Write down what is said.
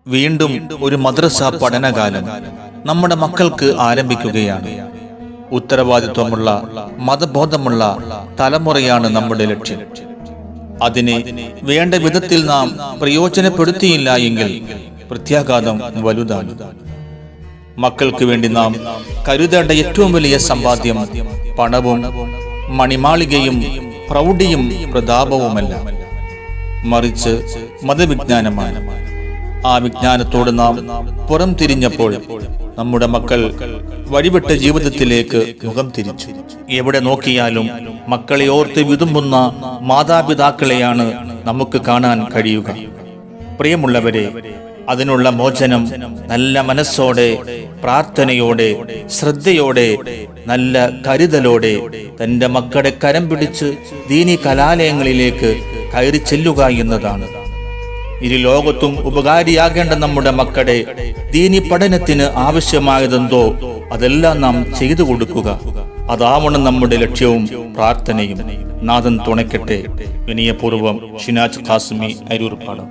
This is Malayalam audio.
വീണ്ടും ഒരു മദ്രസ പഠനകാലം നമ്മുടെ മക്കൾക്ക് ആരംഭിക്കുകയാണ്. ഉത്തരവാദിത്വമുള്ള മതബോധമുള്ള തലമുറയാണ് നമ്മുടെ ലക്ഷ്യം. അതിനെ വേണ്ട വിധത്തിൽ നാം പ്രയോജനപ്പെടുത്തിയില്ല എങ്കിൽ പ്രത്യാഘാതം വലുതാണ്. മക്കൾക്ക് വേണ്ടി നാം കരുതേണ്ട ഏറ്റവും വലിയ സമ്പാദ്യം പണവും മണിമാളികയും പ്രൗഢിയും പ്രതാപവുമല്ല, മറിച്ച് മതവിജ്ഞാനമാണ്. ആ വിജ്ഞാനത്തോട് നാം പുറം തിരിഞ്ഞപ്പോൾ നമ്മുടെ മക്കൾ വഴിവിട്ട ജീവിതത്തിലേക്ക് മുഖം തിരിച്ചു. എവിടെ നോക്കിയാലും മക്കളെ ഓർത്ത് വിതുമ്പുന്ന മാതാപിതാക്കളെയാണ് നമുക്ക് കാണാൻ കഴിയുക. പ്രിയമുള്ളവരെ, അതിനുള്ള മോചനം നല്ല മനസ്സോടെ, പ്രാർത്ഥനയോടെ, ശ്രദ്ധയോടെ, നല്ല കരുതലോടെ തൻ്റെ മക്കളെ കരം പിടിച്ച് ദീനി കലാലയങ്ങളിലേക്ക് കയറി ചെല്ലുക എന്നതാണ്. ഇരു ലോകത്തും ഉപകാരിയാകേണ്ട നമ്മുടെ മക്കളെ ദീനി പഠനത്തിന് ആവശ്യമായതെന്തോ അതെല്ലാം നാം ചെയ്തു കൊടുക്കുക. അതാവണം നമ്മുടെ ലക്ഷ്യവും പ്രാർത്ഥനയും. നാഥൻ തുണയ്ക്കട്ടെ. വിനയപൂർവ്വം ഷിനാജ് ഖാസിമി, അരൂർപ്പാടം.